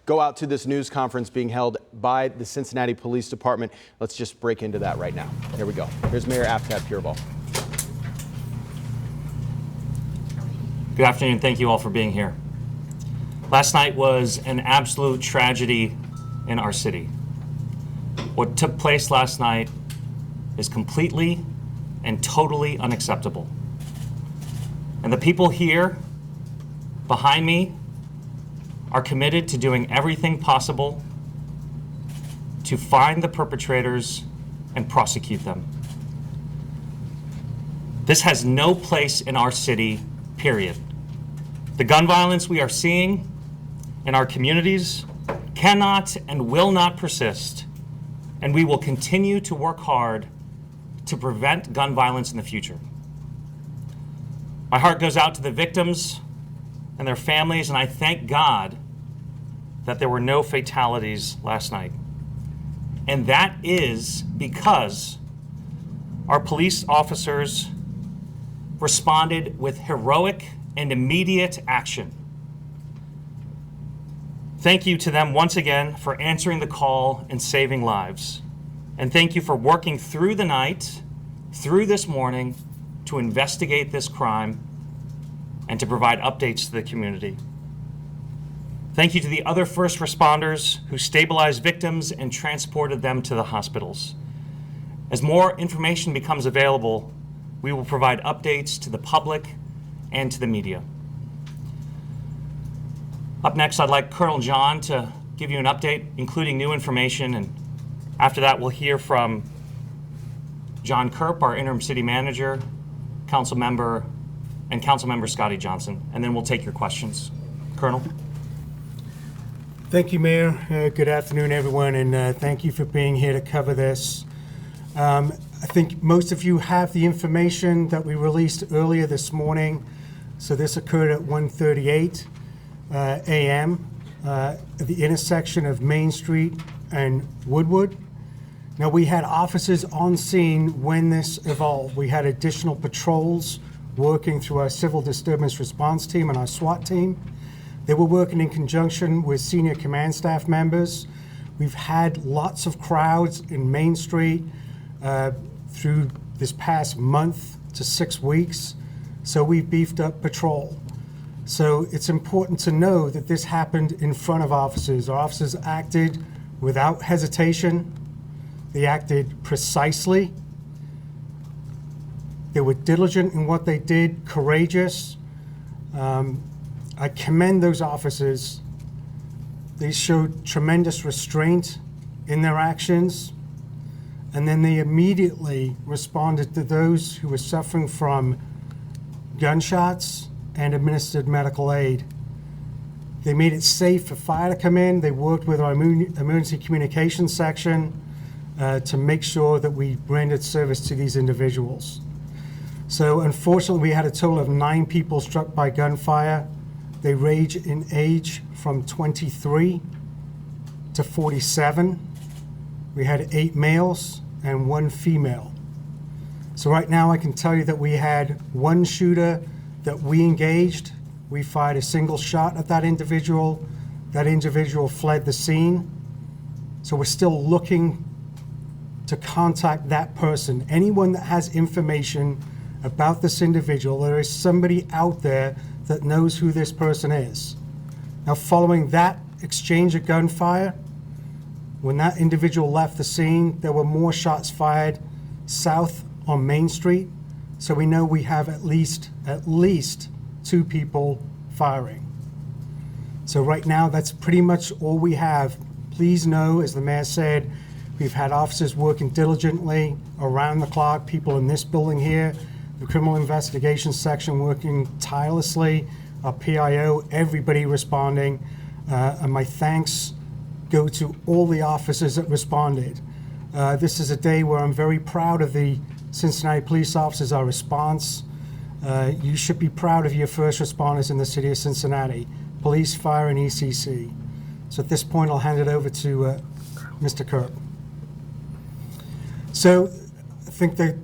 go out to this news conference being held by the Cincinnati Police Department. Let's just break into that right now. Here we go. Here's Mayor Aftab Pureball. Good afternoon. Thank you all for being here. Last night was an absolute tragedy in our city. What took place last night is completely and totally unacceptable. And the people here behind me are committed to doing everything possible to find the perpetrators and prosecute them. This has no place in our city, period. The gun violence we are seeing in our communities cannot and will not persist, and we will continue to work hard to prevent gun violence in the future. My heart goes out to the victims and their families, and I thank God that there were no fatalities last night. And that is because our police officers responded with heroic and immediate action. Thank you to them once again for answering the call and saving lives. And thank you for working through the night, through this morning, to investigate this crime and to provide updates to the community. Thank you to the other first responders who stabilized victims and transported them to the hospitals. As more information becomes available, we will provide updates to the public and to the media. Up next, I'd like Colonel John to give you an update, including new information, and after that, we'll hear from John Kerp, our interim city manager, Councilmember Scotty Johnson, and then we'll take your questions. Colonel. Thank you, Mayor. Good afternoon, everyone, and thank you for being here to cover this. I think most of you have the information that we released earlier this morning. So this occurred at 1:38 a.m. At the intersection of Main Street and Woodward. Now, we had officers on scene when this evolved. We had additional patrols working through our civil disturbance response team and our SWAT team. They were working in conjunction with senior command staff members. We've had lots of crowds in Main Street through this past month to 6 weeks, so we've beefed up patrol. So it's important to know that this happened in front of officers. Our officers acted without hesitation. They acted precisely. They were diligent in what they did, courageous. I commend those officers. They showed tremendous restraint in their actions, and then they immediately responded to those who were suffering from gunshots and administered medical aid. They made it safe for fire to come in. They worked with our emergency communications section to make sure that we rendered service to these individuals. So unfortunately, we had a total of 9 people struck by gunfire. They range in age from 23 to 47. We had 8 males and 1 female. So right now I can tell you that we had 1 shooter that we engaged. We fired a single shot at that individual. That individual fled the scene. So we're still looking to contact that person. Anyone that has information about this individual, there is somebody out there that knows who this person is. Now, following that exchange of gunfire, when that individual left the scene, there were more shots fired south on Main Street. So we know we have at least 2 people firing. So right now, that's pretty much all we have. Please know, as the mayor said, we've had officers working diligently around the clock, people in this building here, the criminal investigation section working tirelessly, our PIO, everybody responding. And my thanks go to all the officers that responded. This is a day where I'm very proud of the Cincinnati police officers, our response. You should be proud of your first responders in the city of Cincinnati, police, fire, and ECC. So at this point, I'll hand it over to Mr. Kerp. So I think that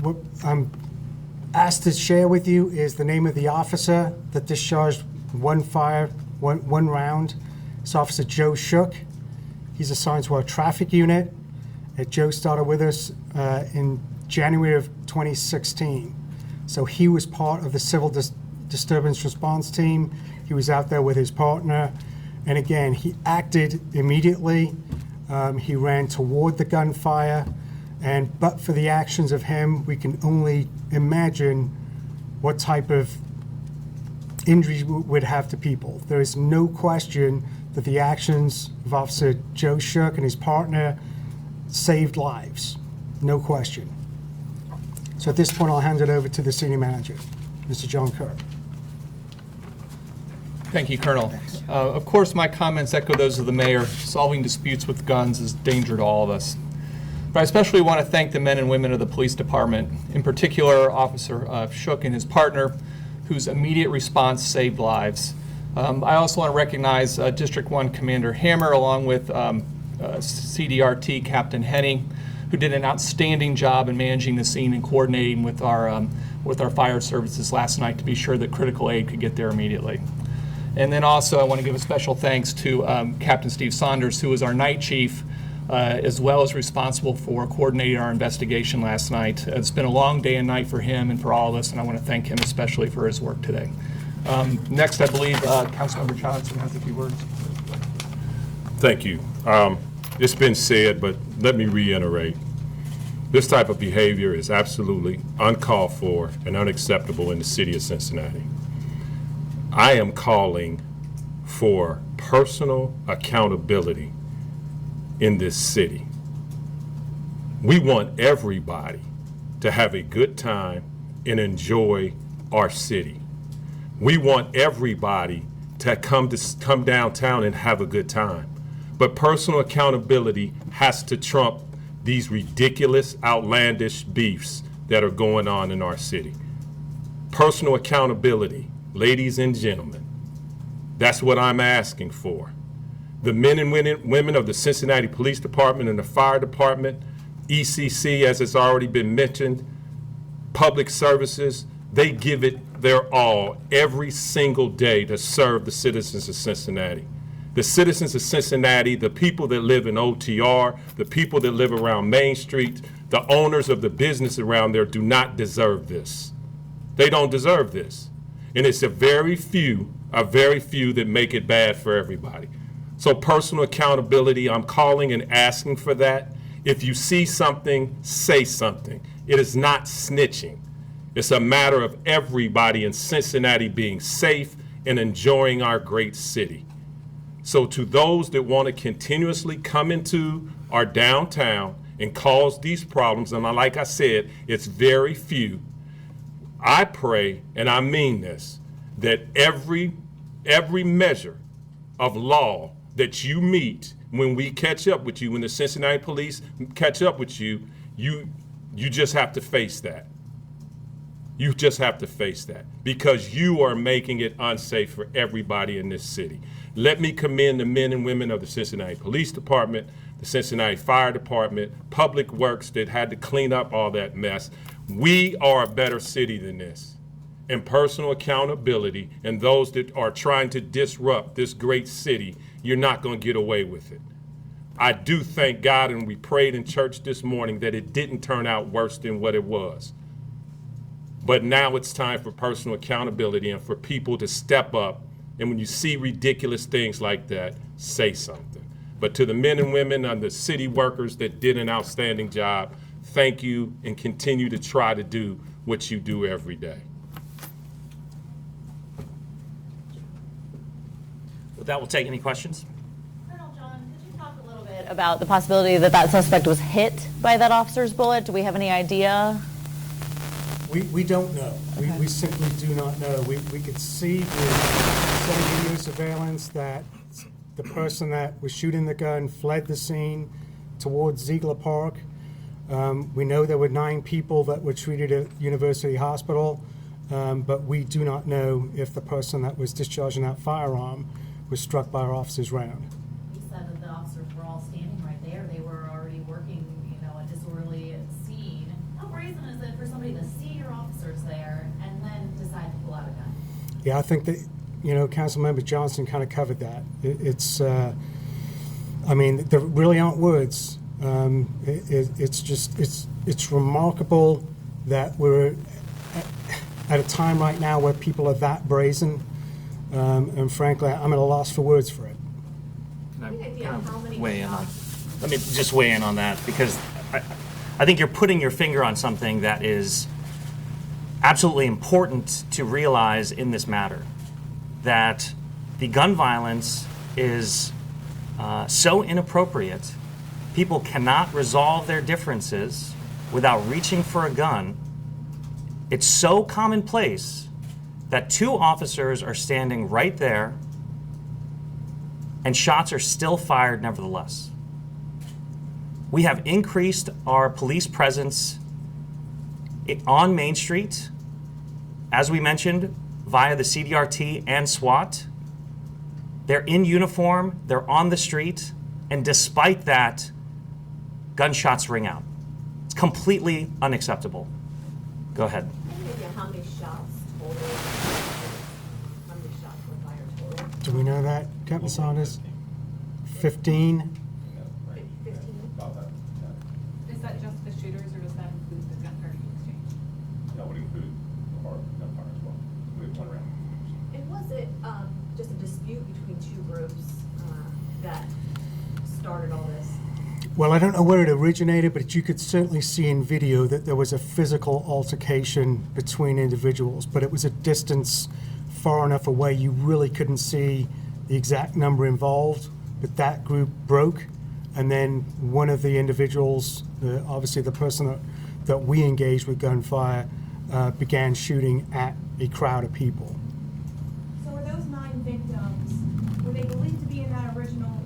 what I'm asked to share with you is the name of the officer that discharged one round It's Officer Joe Shook. He's assigned to our traffic unit. Joe started with us in January of 2016. So he was part of the civil disturbance response team. He was out there with his partner. And again, he acted immediately. He ran toward the gunfire. But for the actions of him, we can only imagine what type of injuries would have to people. There is no question that the actions of Officer Joe Shook and his partner saved lives. No question. So at this point, I'll hand it over to the senior manager, Mr. John Kerr. Thank you, Colonel. Of course, my comments echo those of the mayor. Solving disputes with guns is a danger to all of us. But I especially want to thank the men and women of the police department, in particular Officer Shook and his partner, whose immediate response saved lives. I also want to recognize District 1 Commander Hammer, along with CDRT Captain Henning, who did an outstanding job in managing the scene and coordinating with our fire services last night to be sure that critical aid could get there immediately. And then also I want to give a special thanks to Captain Steve Saunders, who was our night chief, as well as responsible for coordinating our investigation last night. It's been a long day and night for him and for all of us, and I want to thank him especially for his work today. Next, I believe Councilmember Johnson has a few words. Thank you. It's been said, but let me reiterate. This type of behavior is absolutely uncalled for and unacceptable in the city of Cincinnati. I am calling for personal accountability in this city. We want everybody to have a good time and enjoy our city. We want everybody to come downtown and have a good time. But personal accountability has to trump these ridiculous, outlandish beefs that are going on in our city. Personal accountability, ladies and gentlemen, that's what I'm asking for. The men and women of the Cincinnati Police Department and the Fire Department, ECC, as it's already been mentioned, public services, they give it their all every single day to serve the citizens of Cincinnati. The citizens of Cincinnati, the people that live in OTR, the people that live around Main Street, the owners of the business around there do not deserve this. They don't deserve this. And it's a very few that make it bad for everybody. So personal accountability, I'm calling and asking for that. If you see something, say something. It is not snitching. It's a matter of everybody in Cincinnati being safe and enjoying our great city. So to those that want to continuously come into our downtown and cause these problems, and like I said, it's very few, I pray, and I mean this, that every measure of law that you meet when we catch up with you, when the Cincinnati police catch up with you, you just have to face that. You just have to face that because you are making it unsafe for everybody in this city. Let me commend the men and women of the Cincinnati Police Department, the Cincinnati Fire Department, Public Works that had to clean up all that mess. We are a better city than this. And personal accountability and those that are trying to disrupt this great city, you're not going to get away with it. I do thank God, and we prayed in church this morning that it didn't turn out worse than what it was. But now it's time for personal accountability and for people to step up. And when you see ridiculous things like that, say something. But to the men and women and the city workers that did an outstanding job, thank you and continue to try to do what you do every day. With that, we'll take any questions. Colonel John, could you talk a little bit about the possibility that that suspect was hit by that officer's bullet? Do we have any idea? We don't know. Okay. We simply do not know. We could see with some video surveillance that the person that was shooting the gun fled the scene towards Ziegler Park. We know there were 9 people that were treated at University Hospital, but we do not know if the person that was discharging that firearm was struck by our officer's round. You said that the officers were all standing right there. They were already working, a disorderly scene. How brazen is it for somebody to see your officers there and then decide to pull out a gun? Yeah, I think that Councilmember Johnson kind of covered that. I mean, there really aren't words. It's remarkable that we're at a time right now where people are that brazen, and frankly, I'm at a loss for words for it. Let me just weigh in on that, because I think you're putting your finger on something that is absolutely important to realize in this matter, that the gun violence is so inappropriate. People cannot resolve their differences without reaching for a gun. It's so commonplace that 2 officers are standing right there and shots are still fired nevertheless. We have increased our police presence on Main Street, as we mentioned, via the CDRT and SWAT. They're in uniform, they're on the street, and despite that, gunshots ring out. It's completely unacceptable. Go ahead. How many shots total? How many shots were fired total? Do we know that, Captain Saunders? 15? 15? Is that just the shooters, or does that include the gun party exchange? That would include our gunfire as well. We have 1 round. And was it just a dispute between 2 groups that started all this? Well, I don't know where it originated, but you could certainly see in video that there was a physical altercation between individuals, but it was a distance far enough away you really couldn't see the exact number involved. But that group broke, and then one of the individuals, obviously the person that we engaged with gunfire, began shooting at a crowd of people. So were those 9 victims, were they believed to be in that original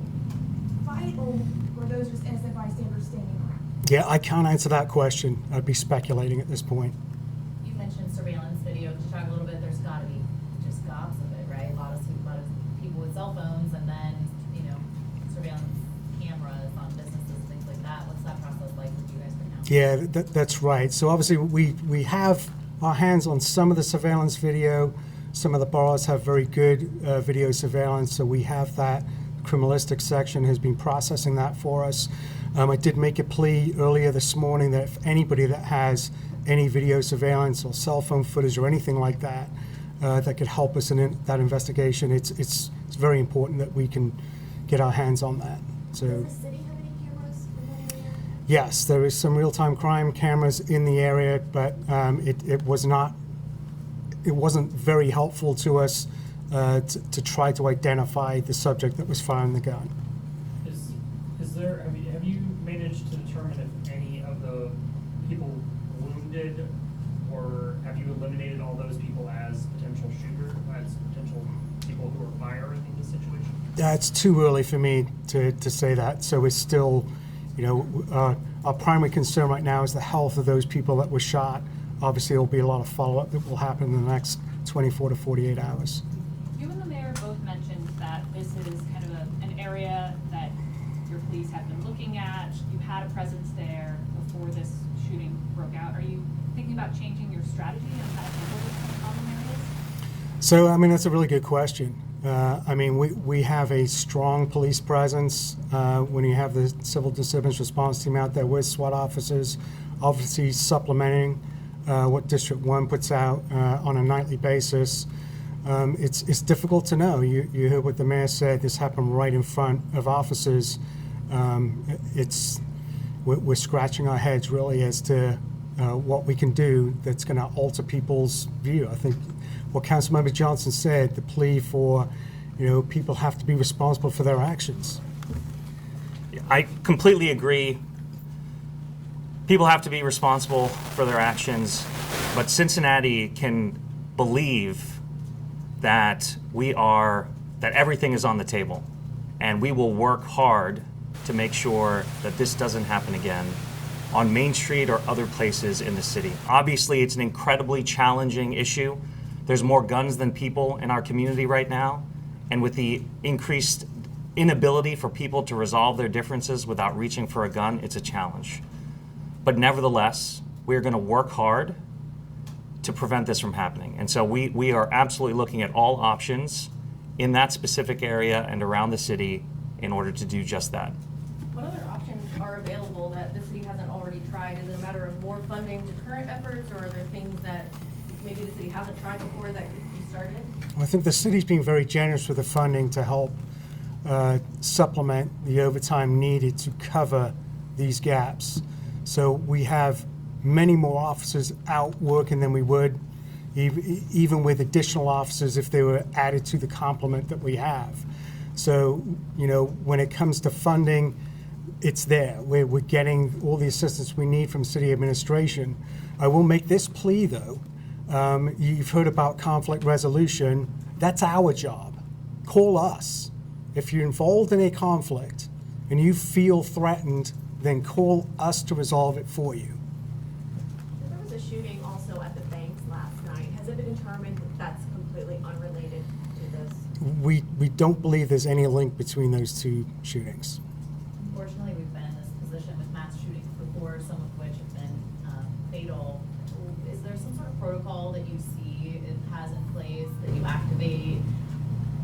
fight, or were those just innocent bystanders standing around? Yeah, I can't answer that question. I'd be speculating at this point. You mentioned surveillance video. To talk a little bit, there's got to be just gobs of it, right? A lot of people with cell phones, and then surveillance cameras on businesses, things like that. What's that process like with you guys right now? Yeah, that's right. So obviously we have our hands on some of the surveillance video. Some of the boroughs have very good video surveillance, so we have that. Criminalistic section has been processing that for us. I did make a plea earlier this morning that if anybody that has any video surveillance or cell phone footage or anything like that that could help us in that investigation, it's very important that we can get our hands on that. So, Does the city have any cameras in that area? yes, there is some real-time crime cameras in the area, but it wasn't very helpful to us to try to identify the subject that was firing the gun. Have you managed to determine if any of the people wounded, or have you eliminated all those people as potential people who are firing in this situation? It's too early for me to say that. So we're still, our primary concern right now is the health of those people that were shot. Obviously, there'll be a lot of follow-up that will happen in the next 24 to 48 hours. You and the mayor both mentioned that this is kind of an area that your police have been looking at. You had a presence there before this shooting broke out. Are you thinking about changing your strategy on how to handle those kind of problem areas? So, that's a really good question. We have a strong police presence. When you have the civil disturbance response team out there with SWAT officers, obviously supplementing what District 1 puts out on a nightly basis. It's difficult to know. You heard what the mayor said. This happened right in front of officers. We're scratching our heads really as to what we can do that's going to alter people's view. I think what Councilmember Johnson said, the plea for, people have to be responsible for their actions. I completely agree. People have to be responsible for their actions, but Cincinnati can believe that that everything is on the table, and we will work hard to make sure that this doesn't happen again on Main Street or other places in the city. Obviously, it's an incredibly challenging issue. There's more guns than people in our community right now, and with the increased inability for people to resolve their differences without reaching for a gun, it's a challenge. But nevertheless, we're going to work hard to prevent this from happening. And so we are absolutely looking at all options in that specific area and around the city in order to do just that. What other options are available that the city hasn't already tried? Is it a matter of more funding to current efforts, or are there things that maybe the city hasn't tried before that could be started? Well, I think the city's been very generous with the funding to help supplement the overtime needed to cover these gaps. So we have many more officers out working than we would, even with additional officers if they were added to the complement that we have. So, you know, when it comes to funding, it's there. We're getting all the assistance we need from city administration. I will make this plea, though. You've heard about conflict resolution. That's our job. Call us. If you're involved in a conflict and you feel threatened, then call us to resolve it for you. There was a shooting also at the banks last night. Has it been determined that that's completely unrelated to this? We don't believe there's any link between those two shootings. Unfortunately, we've been in this position with mass shootings before, some of which have been fatal. Is there some sort of protocol that you see it has in place that you activate,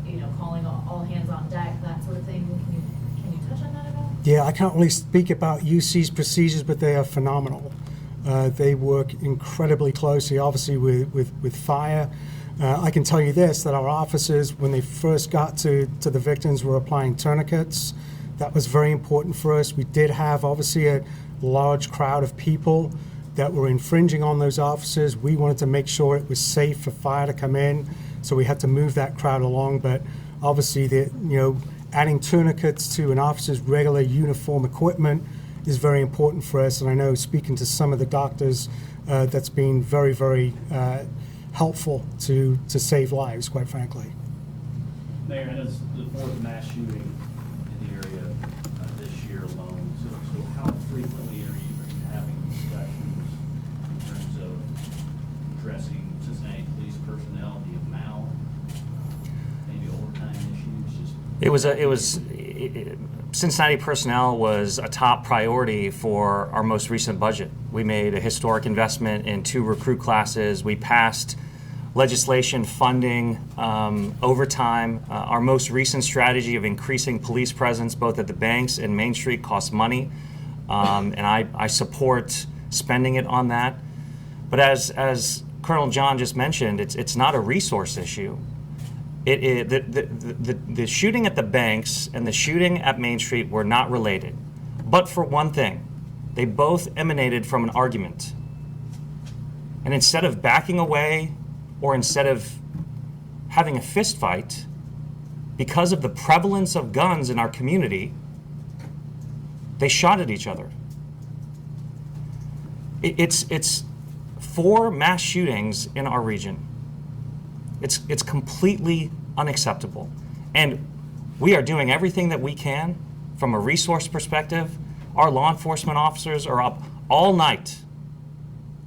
you know, calling all hands on deck, that sort of thing? Can you touch on that at all? Yeah, I can't really speak about UC's procedures, but they are phenomenal. They work incredibly closely, obviously, with fire. I can tell you this, that our officers, when they first got to the victims, were applying tourniquets. That was very important for us. We did have, obviously, a large crowd of people that were infringing on those officers. We wanted to make sure it was safe for fire to come in, so we had to move that crowd along. But obviously, adding tourniquets to an officer's regular uniform equipment is very important for us. And I know, speaking to some of the doctors, that's been very, very helpful to save lives, quite frankly. Mayor, and it's the fourth mass shooting in the area this year alone. So how frequently are you having discussions in terms of addressing Cincinnati police personnel, the amount, maybe overtime issues? Cincinnati personnel was a top priority for our most recent budget. We made a historic investment in 2 recruit classes. We passed legislation funding overtime. Our most recent strategy of increasing police presence both at the banks and Main Street costs money, and I support spending it on that. But as Colonel John just mentioned, it's not a resource issue. The shooting at the banks and the shooting at Main Street were not related. But for one thing, they both emanated from an argument. And instead of backing away or instead of having a fist fight, because of the prevalence of guns in our community, they shot at each other. It's 4 mass shootings in our region. It's completely unacceptable. And we are doing everything that we can from a resource perspective. Our law enforcement officers are up all night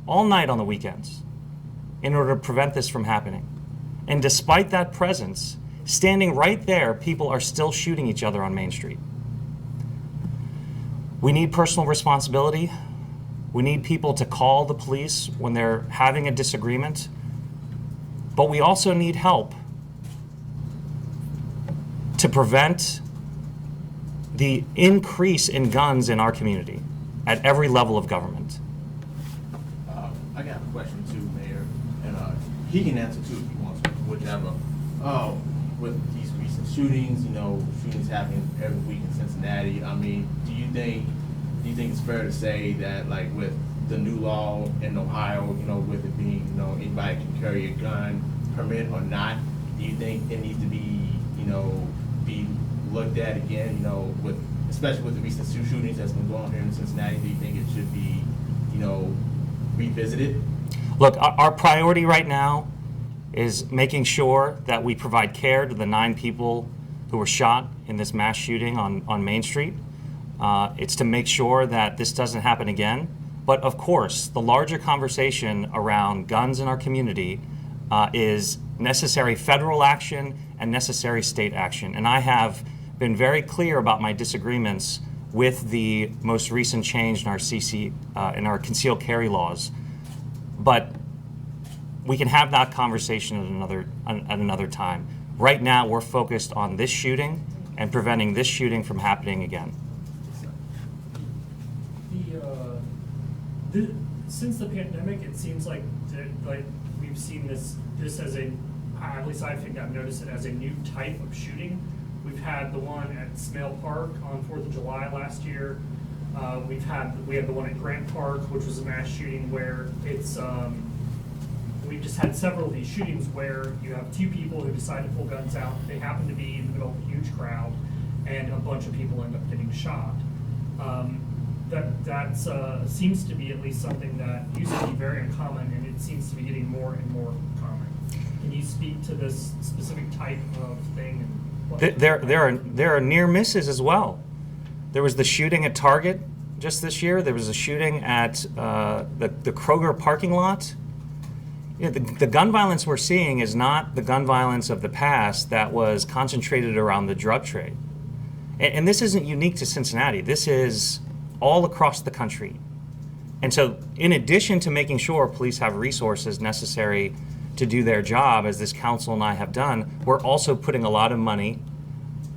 on the weekends in order to prevent this from happening. And despite that presence, standing right there, people are still shooting each other on Main Street. We need personal responsibility. We need people to call the police when they're having a disagreement. But we also need help to prevent the increase in guns in our community at every level of government. I got a question too, Mayor, and he can answer too if he wants to, whichever. With these recent shootings, shootings happening every week in Cincinnati. I mean, do you think it's fair to say that, like, with the new law in Ohio, with it being, anybody can carry a gun, permit or not, do you think it needs to be, be looked at again, especially with the recent shootings that's been going on here in Cincinnati? Do you think it should be, revisited? Look, our priority right now is making sure that we provide care to the 9 people who were shot in this mass shooting on Main Street. It's to make sure that this doesn't happen again. But of course, the larger conversation around guns in our community is necessary federal action and necessary state action. And I have been very clear about my disagreements with the most recent change in our concealed carry laws. But we can have that conversation at another time. Right now, we're focused on this shooting and preventing this shooting from happening again. Since the pandemic, it seems like we've seen this as at least I think I've noticed it as a new type of shooting. We've had the one at Smale Park on 4th of July last year. We had the one at Grant Park, which was a mass shooting where it's we've just had several of these shootings where you have two people who decide to pull guns out. They happen to be in the middle of a huge crowd, and a bunch of people end up getting shot. That seems to be at least something that used to be very uncommon, and it seems to be getting more and more common. Can you speak to this specific type of thing? And what There are near misses as well. There was the shooting at Target just this year. There was a shooting at the Kroger parking lot. You know, the gun violence we're seeing is not the gun violence of the past that was concentrated around the drug trade. And this isn't unique to Cincinnati. This is all across the country. And so in addition to making sure police have resources necessary to do their job, as this council and I have done, we're also putting a lot of money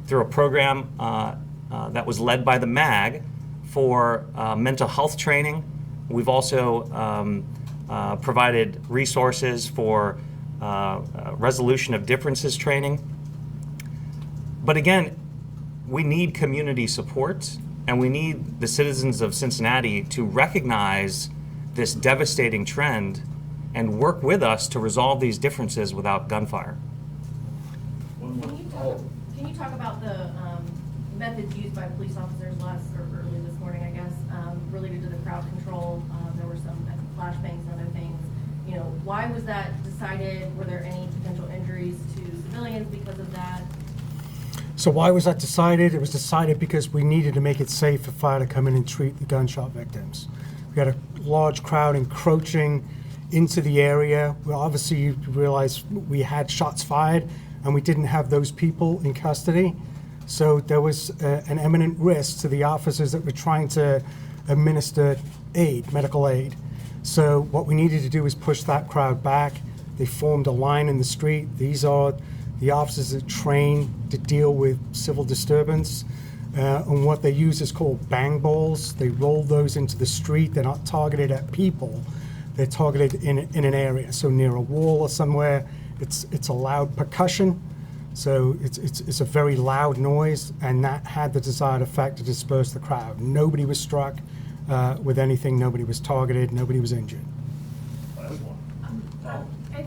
through a program that was led by the MAG for mental health training. We've also provided resources for resolution of differences training. But again, we need community support, and we need the citizens of Cincinnati to recognize this devastating trend and work with us to resolve these differences without gunfire. Can you talk about the methods used by police officers early this morning, I guess, related to the crowd control? There were some flashbangs and other things. You know, why was that decided? Were there any potential injuries to civilians because of that? So why was that decided? It was decided because we needed to make it safe for fire to come in and treat the gunshot victims. We had a large crowd encroaching into the area. Well, obviously you realize we had shots fired and we didn't have those people in custody. So there was an imminent risk to the officers that were trying to administer aid, medical aid. So what we needed to do is push that crowd back. They formed a line in the street. These are the officers that train to deal with civil disturbance. And what they use is called bang balls. They roll those into the street. They're not targeted at people. They're targeted in an area. So near a wall or somewhere, it's a loud percussion. So it's a very loud noise, and that had the desired effect to disperse the crowd. Nobody was struck with anything. Nobody was targeted. Nobody was injured.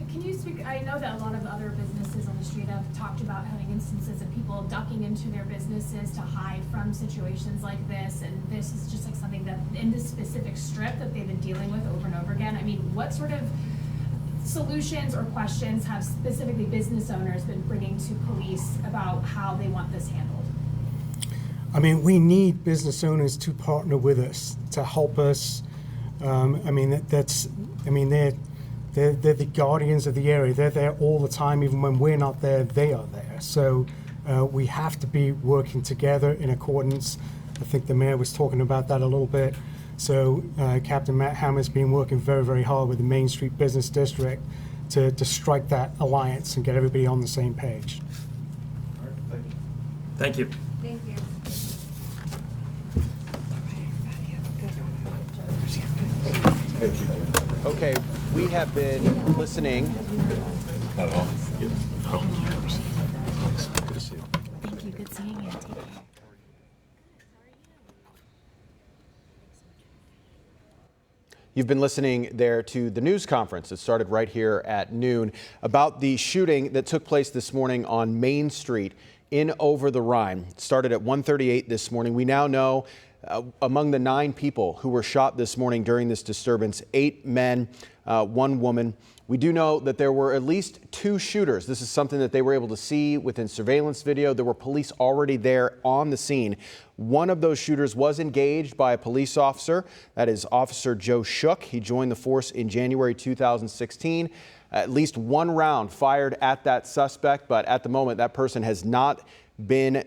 Can you speak? I know that a lot of other businesses on the street have talked about having instances of people ducking into their businesses to hide from situations like this, and this is just like something that in this specific strip that they've been dealing with over and over again. I mean, what sort of solutions or questions have specifically business owners been bringing to police about how they want this handled? I mean, we need business owners to partner with us, to help us. They're the guardians of the area. They're there all the time. Even when we're not there, they are there. So we have to be working together in accordance. I think the mayor was talking about that a little bit. So Captain Matt Hammer's been working very, very hard with the Main Street Business District to strike that alliance and get everybody on the same page. All right, Thank you. Thank you. Okay, we have been listening. Thank you. Good seeing you. Take care. You've been listening there to the news conference that started right here at noon about the shooting that took place this morning on Main Street in Over-the-Rhine. It started at 1:38 this morning. We now know among the 9 people who were shot this morning during this disturbance, 8 men, 1 woman. We do know that there were at least 2 shooters. This is something that they were able to see within surveillance video. There were police already there on the scene. One of those shooters was engaged by a police officer. That is Officer Joe Shook. He joined the force in January 2016. At least 1 round fired at that suspect, but at the moment that person has not been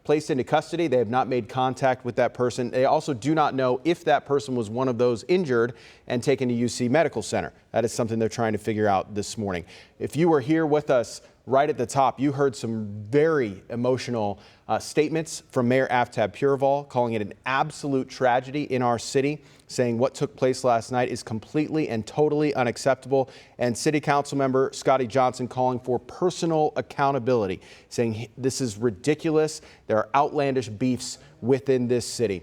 placed into custody. They have not made contact with that person. They also do not know if that person was one of those injured and taken to UC Medical Center. That is something they're trying to figure out this morning. If you were here with us right at the top, you heard some very emotional statements from Mayor Aftab Pureval, calling it an absolute tragedy in our city, saying what took place last night is completely and totally unacceptable. And City Council member Scotty Johnson calling for personal accountability, saying this is ridiculous. There are outlandish beefs within this city.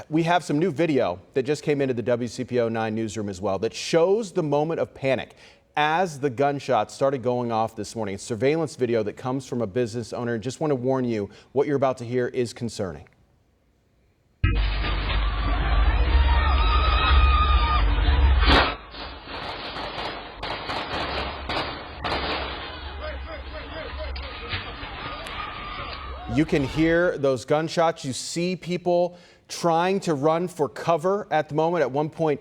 We have some new video that just came into the WCPO 9 newsroom as well that shows the moment of panic as the gunshots started going off this morning. It's surveillance video that comes from a business owner. Just want to warn you, what you're about to hear is concerning. You can hear those gunshots. You see people trying to run for cover at the moment. At one point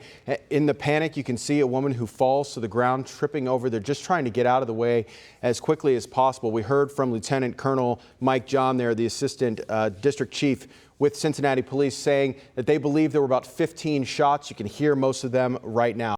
in the panic, you can see a woman who falls to the ground, tripping over. They're just trying to get out of the way as quickly as possible. We heard from Lieutenant Colonel Mike John there, the Assistant District Chief with Cincinnati Police, saying that they believe there were about 15 shots. You can hear most of them right now.